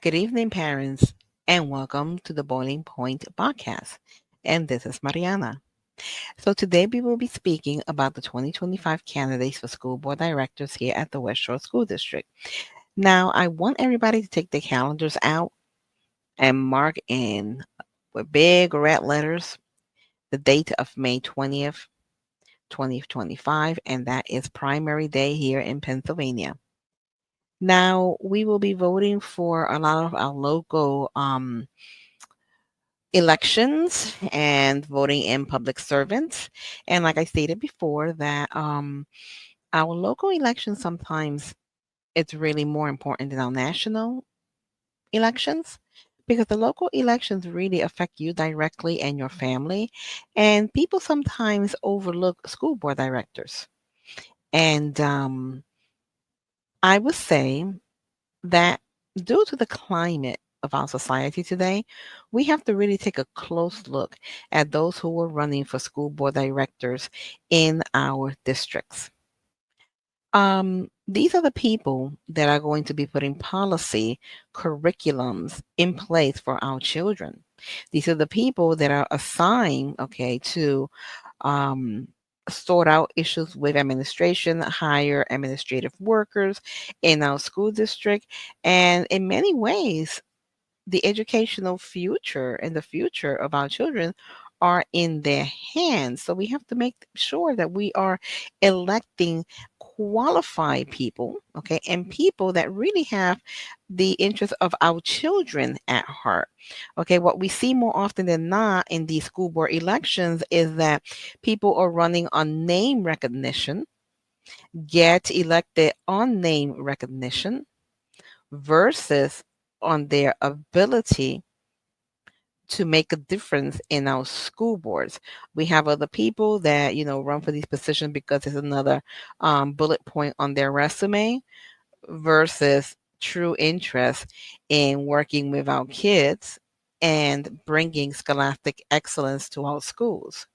Good evening, parents, and welcome to the Boiling Point podcast. And this is Mariana. So, today we will be speaking about the 2025 candidates for school board directors here at the West Shore School District. Now, I want everybody to take their calendars out and mark in with big red letters the date of May 20th, 2025, and that is primary day here in Pennsylvania. Now, we will be voting for a lot of our local elections and voting in public servants. And like I stated before, that our local elections sometimes it's really more important than our national elections because the local elections really affect you directly and your family. And people sometimes overlook school board directors. And I would say that due to the climate of our society today, we have to really take a close look at those who are running for school board directors in our districts. These are the people that are going to be putting policy curriculums in place for our children. These are the people that are assigned, okay, to um, sort out issues with administration, hire administrative workers in our school district, and in many ways, the educational future and the future of our children are in their hands. So we have to make sure that we are electing qualified people, okay, and people that really have the interest of our children at heart. Okay, what we see more often than not in these school board elections is that people are running on name recognition, get elected on name recognition versus on their ability to make a difference in our school boards. We have other people that, run for these positions because it's another bullet point on their resume versus true interest in working with our kids and bringing scholastic excellence to our schools.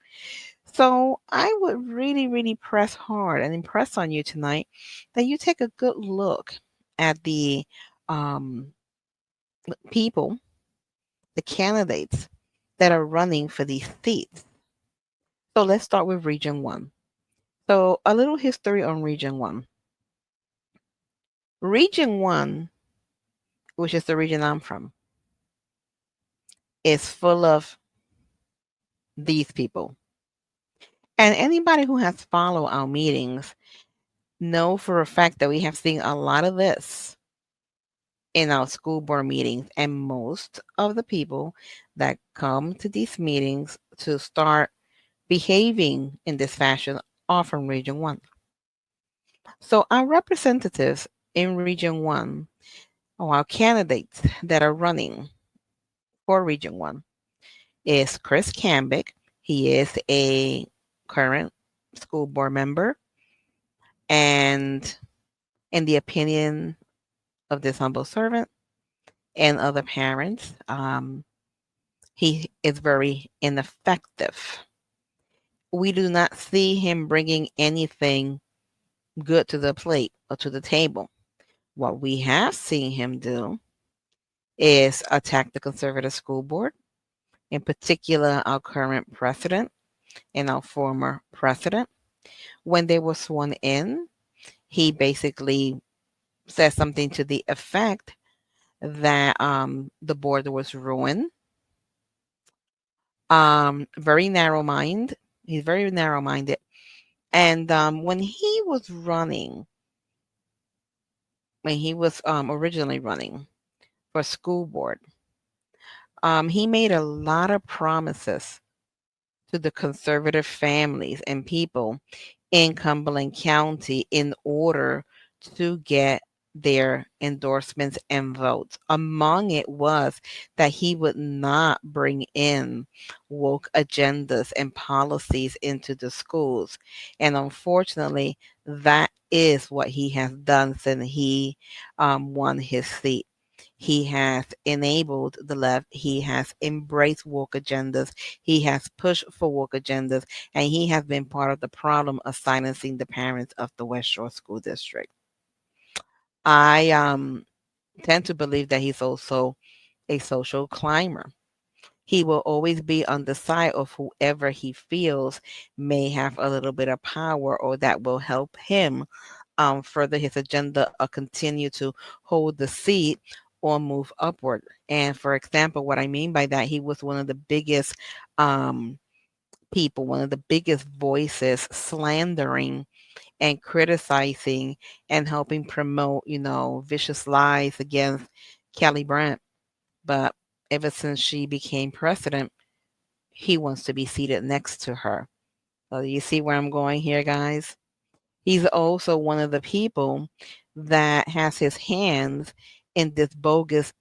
So I would really, really press hard and impress on you tonight that you take a good look at the um, people, the candidates that are running for these seats. So let's start with Region 1. So, a little history on Region 1. Region 1, which is the region I'm from, is full of these people. And anybody who has followed our meetings know for a fact that we have seen a lot of this in our school board meetings. And most of the people that come to these meetings to start behaving in this fashion are from Region 1. So, our representatives in Region 1, or our candidates that are running for Region 1, is Chris Cambick. He is a current school board member. And in the opinion of this humble servant and other parents, he is very ineffective. We do not see him bringing anything good to the plate or to the table. What we have seen him do is attack the conservative school board, in particular, our current president and our former president. When they were sworn in, he basically said something to the effect that the board was ruined. Very narrow mind. He's very narrow minded. And when he was running, when he was originally running for school board, he made a lot of promises to the conservative families and people in Cumberland County in order to get their endorsements and votes. Among it was that he would not bring in woke agendas and policies into the schools. And unfortunately, that is what he has done since he won his seat. He has enabled the left. He has embraced woke agendas. He has pushed for woke agendas, and he has been part of the problem of silencing the parents of the West Shore School District. I tend to believe that he's also a social climber. He will always be on the side of whoever he feels may have a little bit of power or that will help him further his agenda or continue to hold the seat or move upward. And for example, what I mean by that, he was one of the biggest um, people, one of the biggest voices slandering and criticizing and helping promote, vicious lies against Kelly Brandt. But ever since she became president, he wants to be seated next to her. So you see where I'm going here, guys? He's also one of the people that has his hands in this bogus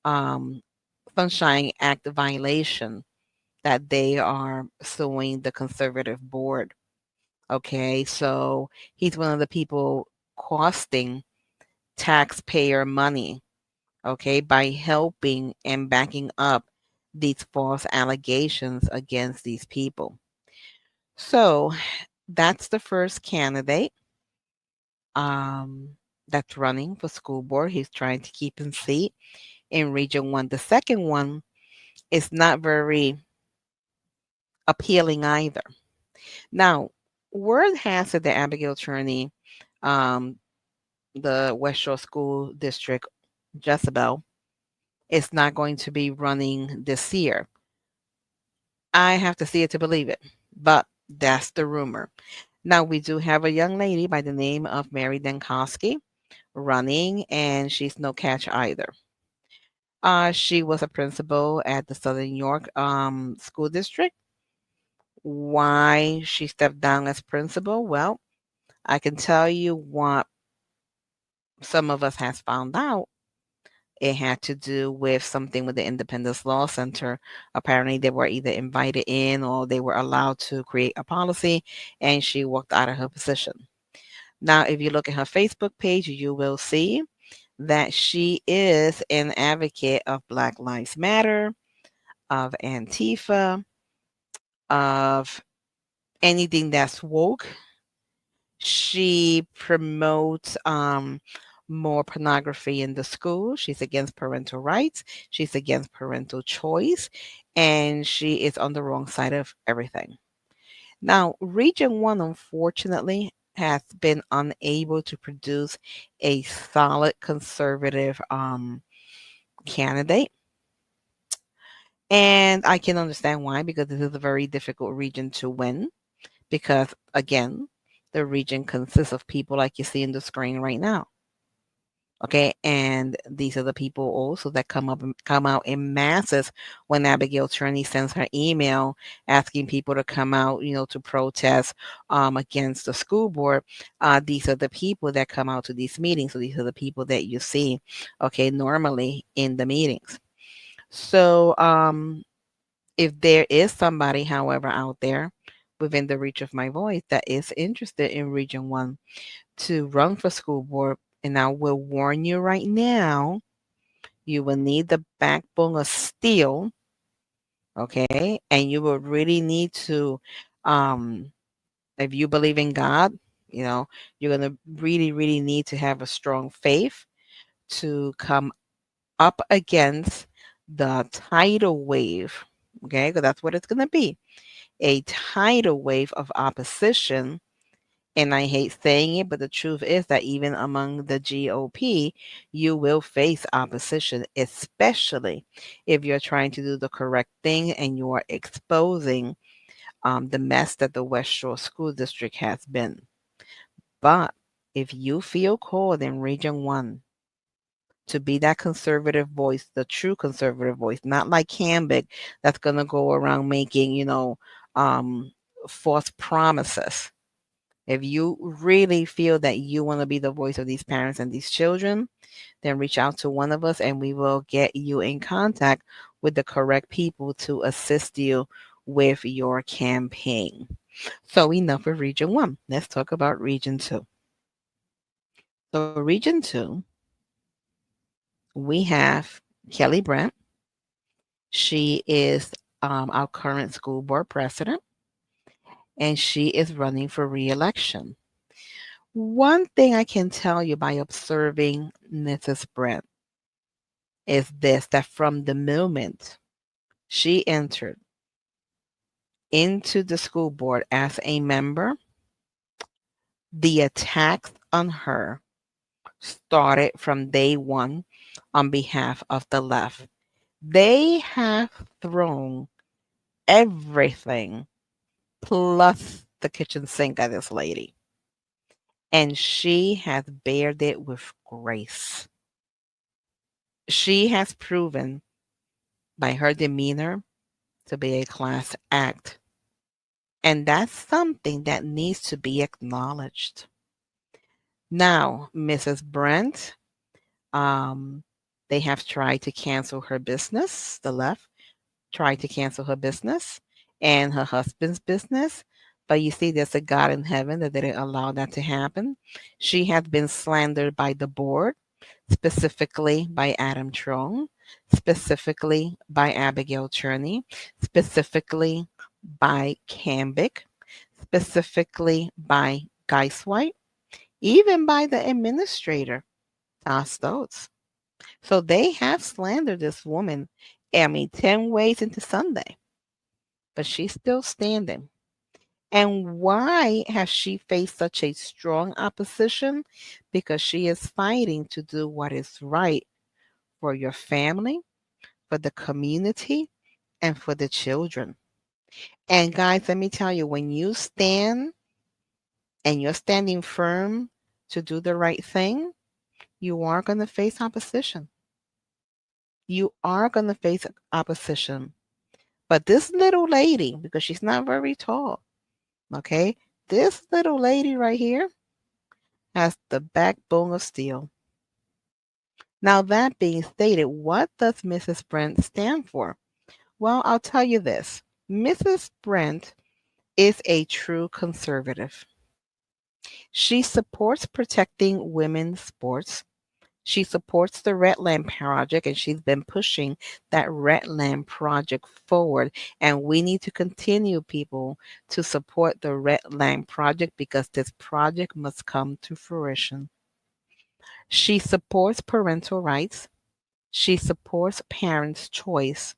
um, Sunshine Act violation that they are suing the conservative board. Okay, so he's one of the people costing taxpayer money, okay, by helping and backing up these false allegations against these people. So that's the first candidate um, that's running for school board. He's trying to keep his seat in Region 1. The second one is not very appealing either. Now, word has it that Abigail Cherney, um, the West Shore School District, Jezebel, is not going to be running this year. I have to see it to believe it, but that's the rumor. Now, we do have a young lady by the name of Mary Dankowski running, and she's no catch either. She was a principal at the Southern York School District. Why she stepped down as principal? Well, I can tell you what some of us has found out. It had to do with something with the Independence Law Center. Apparently, they were either invited in or they were allowed to create a policy, and she walked out of her position. Now, if you look at her Facebook page, you will see that she is an advocate of Black Lives Matter, of Antifa, of anything that's woke. She promotes more pornography in the school. She's against parental rights. She's against parental choice. And she is on the wrong side of everything. Now, Region 1, unfortunately, has been unable to produce a solid conservative candidate. And I can understand why, because this is a very difficult region to win. Because, again, the region consists of people like you see in the screen right now. Okay, and these are the people also that come out in masses when Abigail Cherney sends her email asking people to come out, to protest against the school board. These are the people that come out to these meetings. So these are the people that you see, okay, normally in the meetings. So if there is somebody, however, out there within the reach of my voice that is interested in Region 1 to run for school board, and I will warn you right now, you will need the backbone of steel, okay? And you will really need to, um, if you believe in God, you're going to really, really need to have a strong faith to come up against the tidal wave, okay? Because that's what it's going to be, a tidal wave of opposition. And I hate saying it, but the truth is that even among the GOP, you will face opposition, especially if you're trying to do the correct thing and you are exposing the mess that the West Shore School District has been. But if you feel called in Region 1 to be that conservative voice, the true conservative voice, not like Cambic that's going to go around making, um, false promises. If you really feel that you want to be the voice of these parents and these children, then reach out to one of us and we will get you in contact with the correct people to assist you with your campaign. So enough of Region 1. Let's talk about Region 2. So Region 2, we have Kelly Brandt. She is our current school board president, and she is running for re-election. One thing I can tell you by observing Mrs. Brent is this, that from the moment she entered into the school board as a member, the attacks on her started from day one on behalf of the left. They have thrown everything plus the kitchen sink at this lady, and she has bared it with grace. She has proven by her demeanor to be a class act, and that's something that needs to be acknowledged. Now, Mrs. Brent, um, they have tried to cancel her business. The left tried to cancel her business and her husband's business. But you see, there's a God in heaven that didn't allow that to happen. She has been slandered by the board, specifically by Adam Trone, specifically by Abigail Cherney, specifically by Cambic, specifically by Geiswhite, even by the administrator, Todd Stoltz. So they have slandered this woman, I mean, 10 ways into Sunday, but she's still standing. And why has she faced such a strong opposition? Because she is fighting to do what is right for your family, for the community, and for the children. And guys, let me tell you, when you stand and you're standing firm to do the right thing, you are going to face opposition. You are going to face opposition. But this little lady, because she's not very tall, okay? This little lady right here has the backbone of steel. Now, that being stated, what does Mrs. Brent stand for? Well, I'll tell you this. Mrs. Brent is a true conservative. She supports protecting women's sports. She supports the Red Land Project, and she's been pushing that Red Land Project forward. And we need to continue, people, to support the Red Land Project because this project must come to fruition. She supports parental rights. She supports parents' choice.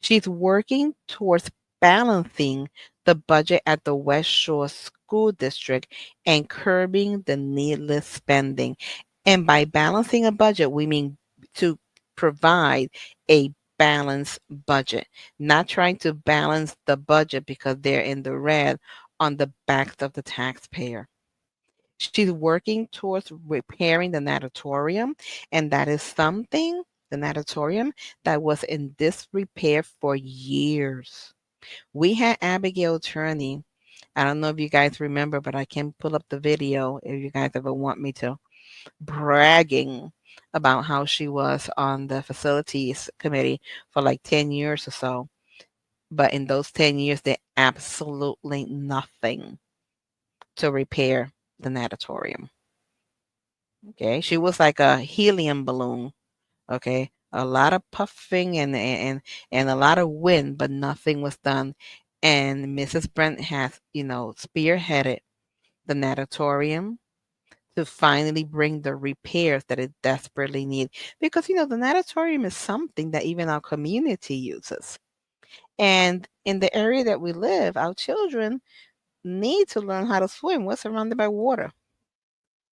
She's working towards balancing the budget at the West Shore School District and curbing the needless spending. And by balancing a budget, we mean to provide a balanced budget, not trying to balance the budget because they're in the red on the backs of the taxpayer. She's working towards repairing the natatorium, and that is something, the natatorium, that was in disrepair for years. We had Abigail Turney. I don't know if you guys remember, but I can pull up the video if you guys ever want me to, bragging about how she was on the facilities committee for like 10 years or so. But in those 10 years, they absolutely nothing to repair the natatorium. Okay, she was like a helium balloon. Okay, a lot of puffing and a lot of wind, but nothing was done. And Mrs. Brent has, spearheaded the natatorium to finally bring the repairs that it desperately needs. Because the natatorium is something that even our community uses. And in the area that we live, our children need to learn how to swim. We're surrounded by water.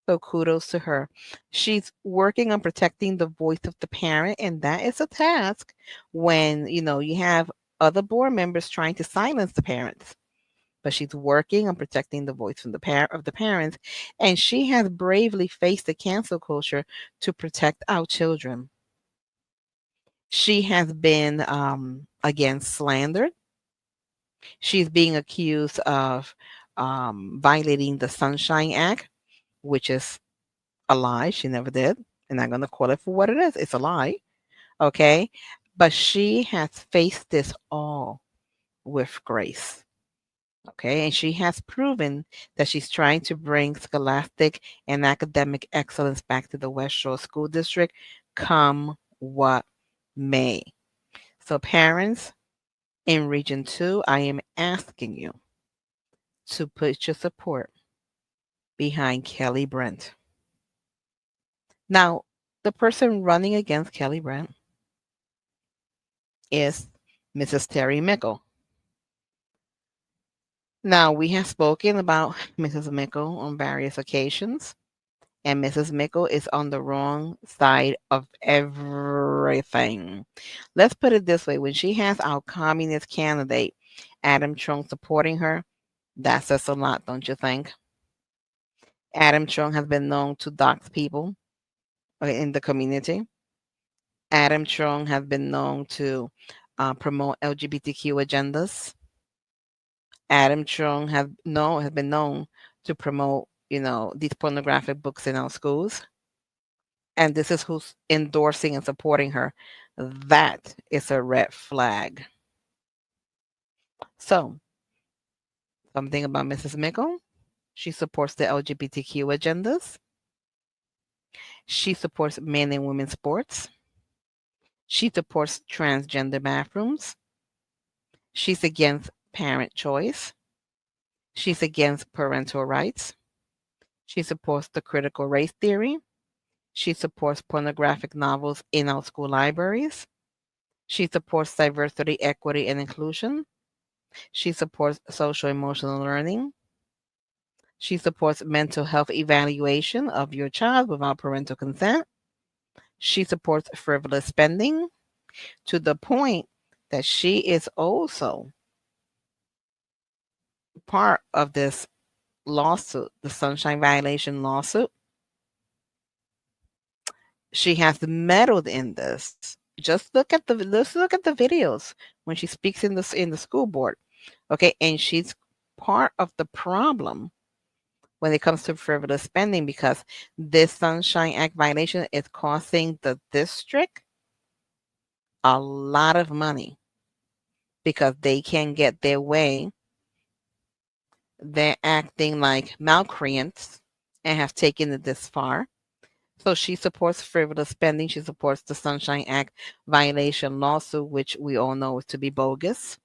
So kudos to her. She's working on protecting the voice of the parent, and that is a task when, you have other board members trying to silence the parents. But she's working on protecting the voice from the parents, and she has bravely faced the cancel culture to protect our children. She has been again slandered. She's being accused of violating the Sunshine Act, which is a lie. She never did. And I'm going to call it for what it is. It's a lie. Okay. But she has faced this all with grace. Okay. And she has proven that she's trying to bring scholastic and academic excellence back to the West Shore School District, come what may. So, parents in Region 2, I am asking you to put your support behind Kelly Brent. Now, the person running against Kelly Brent is Mrs. Terry Mickle. Now, we have spoken about Mrs. Mickle on various occasions, and Mrs. Mickle is on the wrong side of everything. Let's put it this way: when she has our communist candidate, Adam Trump, supporting her, that says a lot, don't you think? Adam Trump has been known to dox people in the community. Adam Trump has been known to promote LGBTQ agendas. Adam Trump has been known to promote, these pornographic books in our schools. And this is who's endorsing and supporting her. That is a red flag. So, something about Mrs. Mickle. She supports the LGBTQ agendas. She supports men and women's sports. She supports transgender bathrooms. She's against parent choice. She's against parental rights. She supports the critical race theory. She supports pornographic novels in our school libraries. She supports diversity, equity, and inclusion. She supports social emotional learning. She supports mental health evaluation of your child without parental consent. She supports frivolous spending to the point that she is also part of this lawsuit, the Sunshine Violation lawsuit. She has meddled in this. Let's look at the videos when she speaks in the school board. Okay, and she's part of the problem when it comes to frivolous spending, because this Sunshine Act violation is costing the district a lot of money because they can get their way. They're acting like malcreants and have taken it this far. So she supports frivolous spending. She supports the Sunshine Act violation lawsuit, which we all know is to be bogus.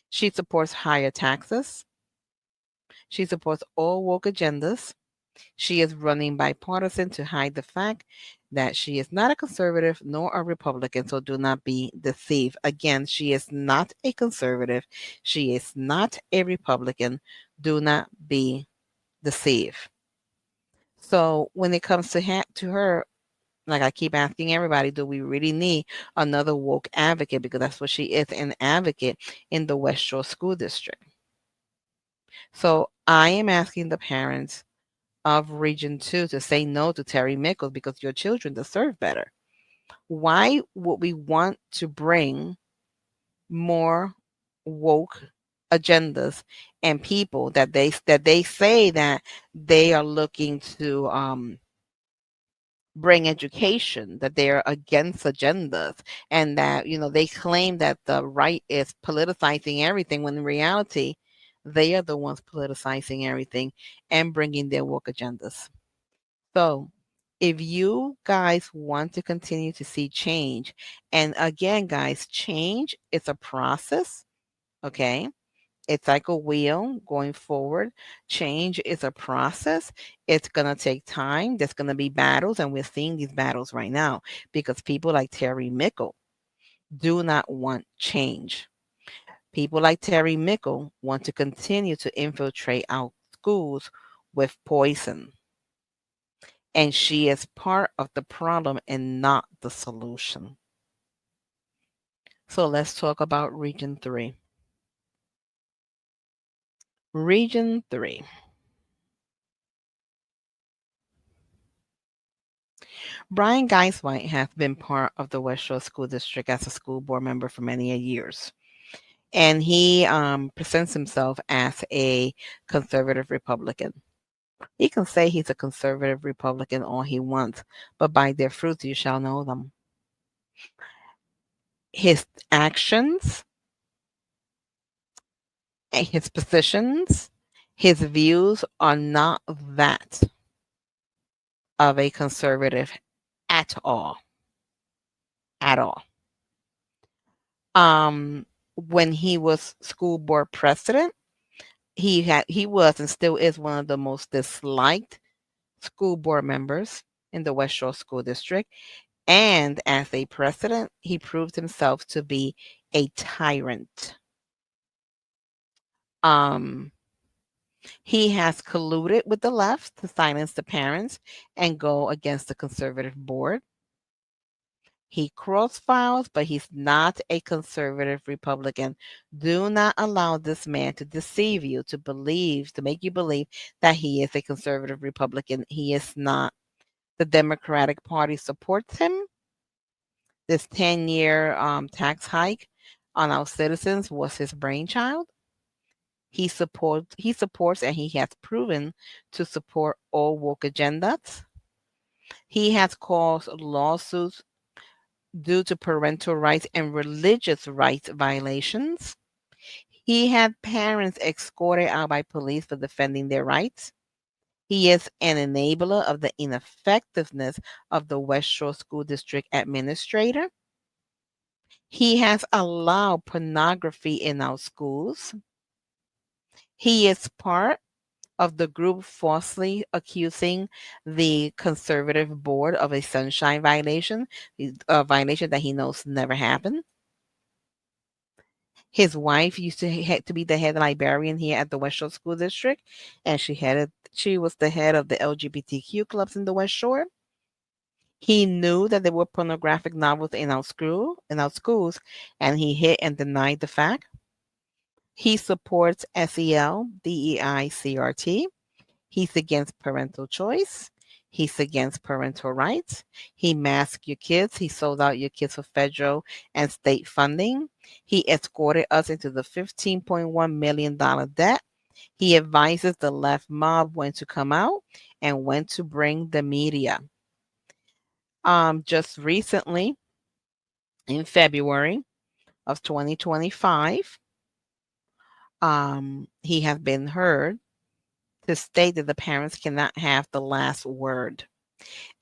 She supports higher taxes. She supports all woke agendas. She is running bipartisan to hide the fact that she is not a conservative nor a Republican, so do not be deceived. Again, she is not a conservative. She is not a Republican. Do not be deceived. So when it comes to her, like I keep asking everybody, do we really need another woke advocate? Because that's what she is, an advocate in the West Shore School District. So I am asking the parents of Region 2 to say no to Terry Mickles because your children deserve better. Why would we want to bring more woke agendas and people that they say that they are looking to bring education, that they're against agendas, and that they claim that the right is politicizing everything, when in reality they are the ones politicizing everything and bringing their woke agendas. So if you guys want to continue to see change, and again, guys, change is a process, okay? It's like a wheel going forward. Change is a process. It's going to take time. There's going to be battles, and we're seeing these battles right now because people like Terry Mickle do not want change. People like Terry Mickle want to continue to infiltrate our schools with poison. And she is part of the problem and not the solution. So let's talk about Region 3. Region 3. Brian Geiswhite has been part of the West Shore School District as a school board member for many years. And he presents himself as a conservative Republican. He can say he's a conservative Republican all he wants, but by their fruits you shall know them. His actions, his positions, his views are not that of a conservative at all. At all. When he was school board president, He was and still is one of the most disliked school board members in the West Shore School District. And as a president, he proved himself to be a tyrant. Um, he has colluded with the left to silence the parents and go against the conservative board. He cross files, but he's not a conservative Republican. Do not allow this man to deceive you, to make you believe that he is a conservative Republican. He is not. The Democratic Party supports him. This 10-year tax hike on our citizens was his brainchild. He supports and he has proven to support all woke agendas. He has caused lawsuits due to parental rights and religious rights violations. He had parents escorted out by police for defending their rights. He is an enabler of the ineffectiveness of the West Shore School District administrator. He has allowed pornography in our schools. He is part of the group falsely accusing the conservative board of a sunshine violation, a violation that he knows never happened. His wife used to be the head librarian here at the West Shore School District, and she was the head of the LGBTQ clubs in the West Shore. He knew that there were pornographic novels in our schools, and he hid and denied the fact. He supports SEL, DEI, CRT. He's against parental choice. He's against parental rights. He masked your kids. He sold out your kids for federal and state funding. He escorted us into the $15.1 million debt. He advises the left mob when to come out and when to bring the media. Just recently, in February of 2025, he has been heard to state that the parents cannot have the last word.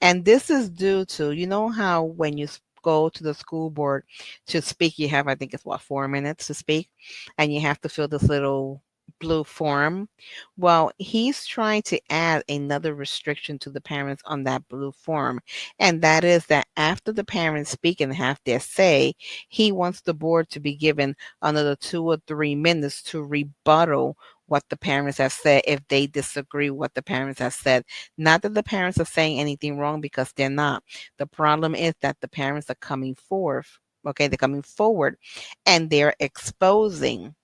And this is due to, you know how when you go to the school board to speak, you have, I think it's what, 4 minutes to speak, and you have to fill this little blue form. Well, he's trying to add another restriction to the parents on that blue form, and that is that after the parents speak and have their say, he wants the board to be given another 2 or 3 minutes to rebuttal what the parents have said if they disagree with what the parents have said. Not that the parents are saying anything wrong, because they're not. The problem is that the parents are coming forth. Okay, they're coming forward and they're exposing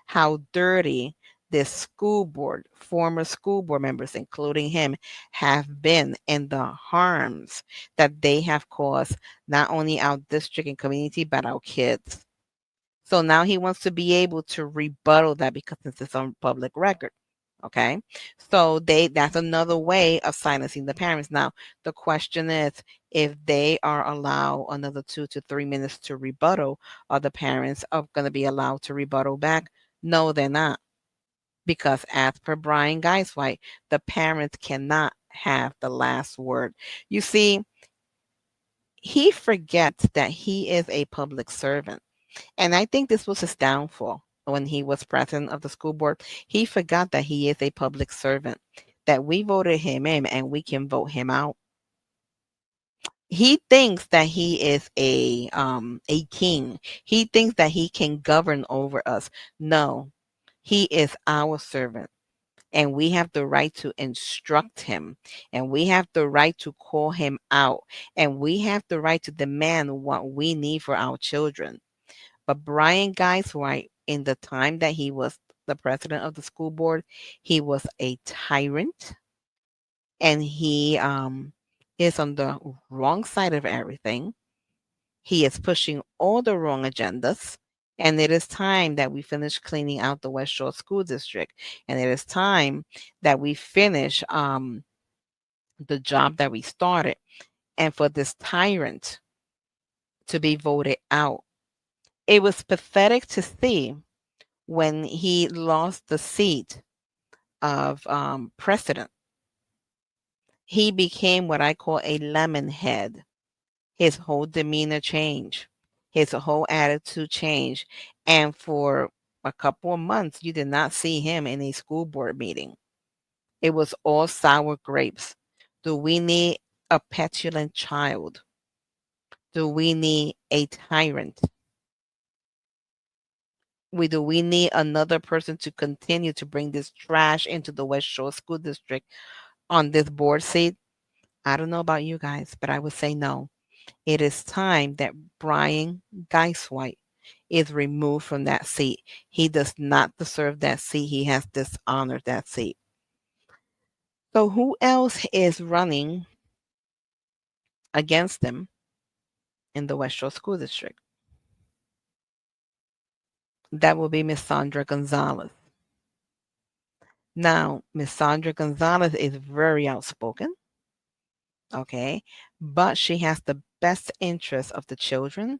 how dirty this school board, former school board members, including him, have been, and the harms that they have caused not only our district and community, but our kids. So now he wants to be able to rebuttal that because it's on public record. Okay. So that's another way of silencing the parents. Now, the question is, if they are allowed another 2 to 3 minutes to rebuttal, are the parents going to be allowed to rebuttal back? No, they're not. Because as per Brian Geiswhite, the parents cannot have the last word. You see, he forgets that he is a public servant. And I think this was his downfall when he was president of the school board. He forgot that he is a public servant, that we voted him in and we can vote him out. He thinks that he is a king. He thinks that he can govern over us. No, he is our servant. And we have the right to instruct him, and we have the right to call him out, and we have the right to demand what we need for our children. But Brian Geiswhite, in the time that he was the president of the school board, he was a tyrant, and he is on the wrong side of everything. He is pushing all the wrong agendas. And it is time that we finish cleaning out the West Shore School District. And it is time that we finish the job that we started. And for this tyrant to be voted out. It was pathetic to see when he lost the seat of president. He became what I call a lemon head. His whole demeanor changed. His whole attitude changed. And for a couple of months, you did not see him in a school board meeting. It was all sour grapes. Do we need a petulant child? Do we need a tyrant? Do we need another person to continue to bring this trash into the West Shore School District on this board seat? I don't know about you guys, but I would say no. It is time that Brian Geiswhite is removed from that seat. He does not deserve that seat. He has dishonored that seat. So who else is running against him in the West Shore School District? That will be Miss Sandra Gonzalez. Now, Miss Sandra Gonzalez is very outspoken, okay, but she has the best interest of the children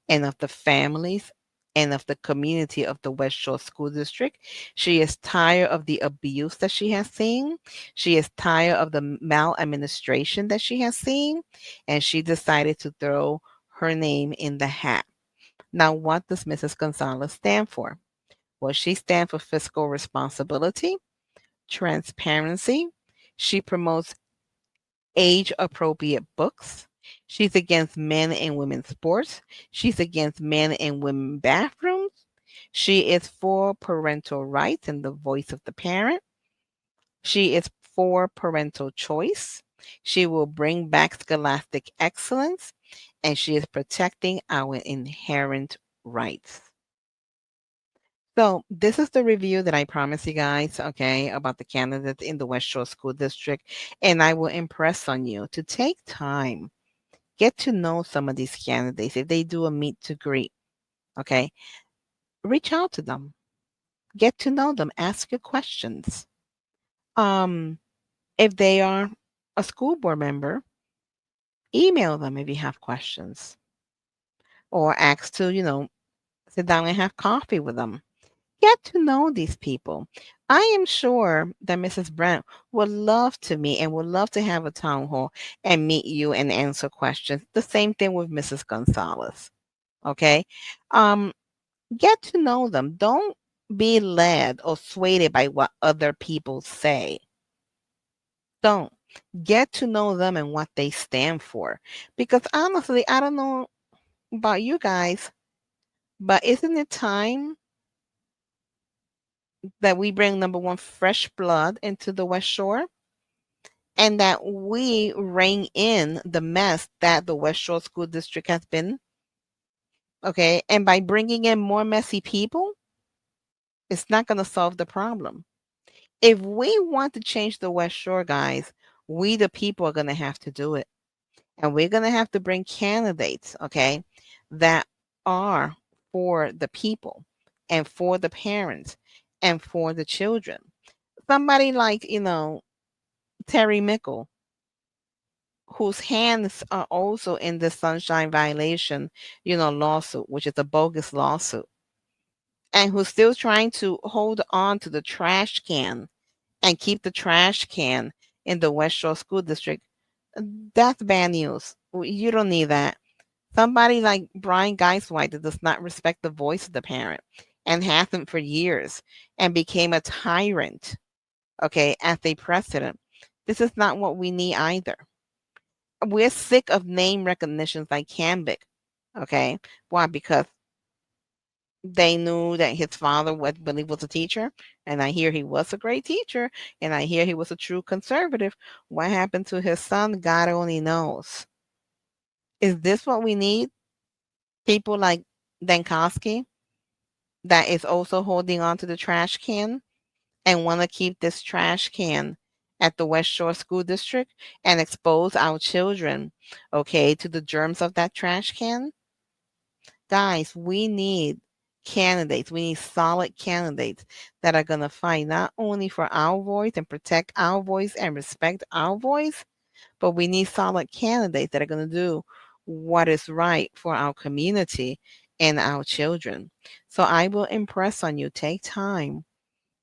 and of the families and of the community of the West Shore School District. She is tired of the abuse that she has seen. She is tired of the maladministration that she has seen, and she decided to throw her name in the hat. Now, what does Mrs. Gonzalez stand for? Well, she stands for fiscal responsibility, transparency. She promotes age appropriate books. She's against men and women's sports. She's against men and women bathrooms. She is for parental rights and the voice of the parent. She is for parental choice. She will bring back scholastic excellence, and she is protecting our inherent rights. So this is the review that I promised you guys, okay, about the candidates in the West Shore School District. And I will impress on you to take time, get to know some of these candidates. If they do a meet to greet, okay, reach out to them, get to know them, ask your questions. If they are a school board member, email them if you have questions, or ask to, sit down and have coffee with them. Get to know these people. I am sure that Mrs. Brent would love to meet and would love to have a town hall and meet you and answer questions. The same thing with Mrs. Gonzalez. Okay. Um, get to know them. Don't be led or swayed by what other people say. Don't. Get to know them and what they stand for. Because honestly, I don't know about you guys, but isn't it time that we bring, number one, fresh blood into the West Shore, and that we rein in the mess that the West Shore School District has been? Okay. And by bringing in more messy people, it's not going to solve the problem. If we want to change the West Shore, guys, we, the people, are going to have to do it. And we're going to have to bring candidates, okay, that are for the people and for the parents and for the children. Somebody like, Terry Mickle, whose hands are also in the sunshine violation, lawsuit, which is a bogus lawsuit, and who's still trying to hold on to the trash can and keep the trash can in the West Shore School District. That's bad news. You don't need that. Somebody like Brian Geiswhite that does not respect the voice of the parent and hasn't for years and became a tyrant, okay, as a precedent. This is not what we need either. We're sick of name recognitions like Cambic, okay? Why? Because they knew that his father was, when he was a teacher, and I hear he was a great teacher, and I hear he was a true conservative. What happened to his son, God only knows. Is this what we need? People like Dankowski that is also holding on to the trash can and want to keep this trash can at the West Shore School District and expose our children, okay, to the germs of that trash can? Guys, we need candidates. We need solid candidates that are going to fight not only for our voice and protect our voice and respect our voice, but we need solid candidates that are going to do what is right for our community and our children. So I will impress on you, take time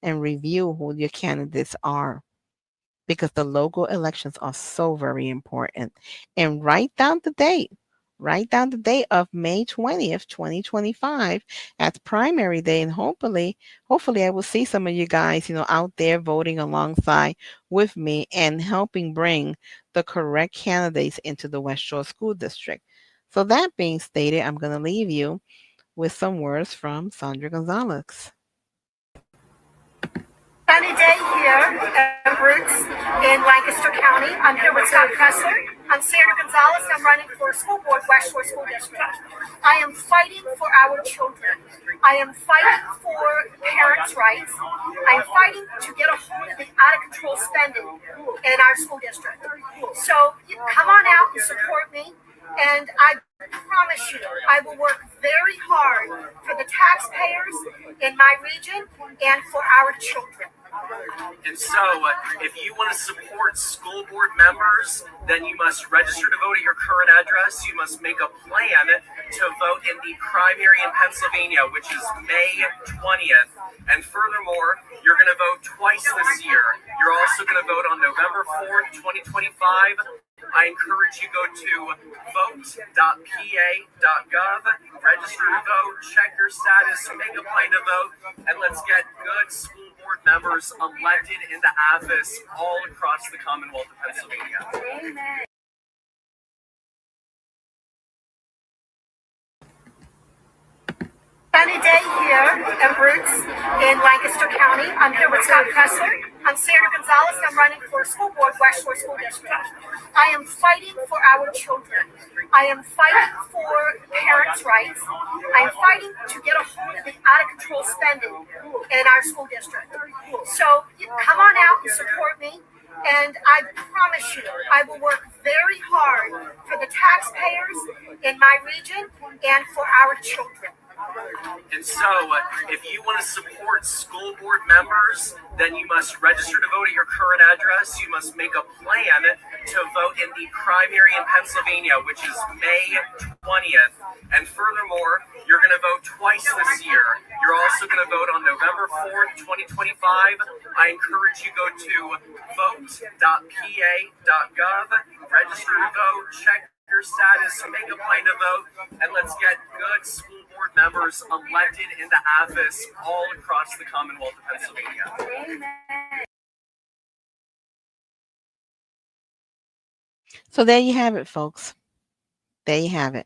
and review who your candidates are, because the local elections are so very important. And write down the date. write down the date of May 20th, 2025 as primary day, and hopefully I will see some of you guys, out there voting alongside with me and helping bring the correct candidates into the West Shore School District. So that being stated, I'm going to leave you with some words from Sandra Gonzalez. Sunny day here at Roots in Lancaster County. I'm here with Scott Kessler. I'm Sandra Gonzalez. I'm running for School Board, West Shore School District. I am fighting for our children. I am fighting for parents' rights. I am fighting to get a hold of the out-of-control spending in our school district. So come on out and support me. And I promise you, I will work very hard for the taxpayers in my region and for our children. And so, if you want to support school board members, then you must register to vote at your current address. You must make a plan to vote in the primary in Pennsylvania, which is May 20th. And furthermore, you're going to vote twice this year. You're also going to vote on November 4th, 2025. I encourage you go to vote.pa.gov, register to vote, check your status, make a plan to vote, and let's get good school board members elected into office all across the Commonwealth of Pennsylvania. Amen. Sunny day here at Roots in Lancaster County. I'm here with Scott Kessler. I'm Sandra Gonzalez. I'm running for School Board, West Shore School District. I am fighting for our children. I am fighting for parents' rights. I am fighting to get a hold of the out-of-control spending in our school district. So come on out and support me. And I promise you, I will work very hard for the taxpayers in my region and for our children. And so, if you want to support school board members, then you must register to vote at your current address. You must make a plan to vote in the primary in Pennsylvania, which is May 20th. And furthermore, you're going to vote twice this year. You're also going to vote on November 4th, 2025. I encourage you go to vote.pa.gov, register to vote, check your status, make a plan to vote, and let's get good school board members elected into office all across the Commonwealth of Pennsylvania. Amen. So there you have it, folks. There you have it.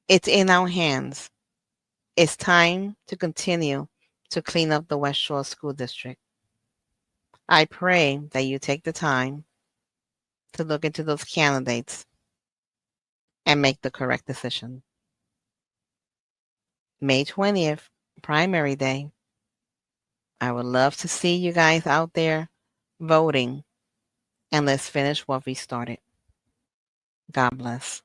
It's in our hands. It's time to continue to clean up the West Shore School District. I pray that you take the time to look into those candidates and make the correct decision. May 20th, primary day. I would love to see you guys out there voting, and let's finish what we started. God bless.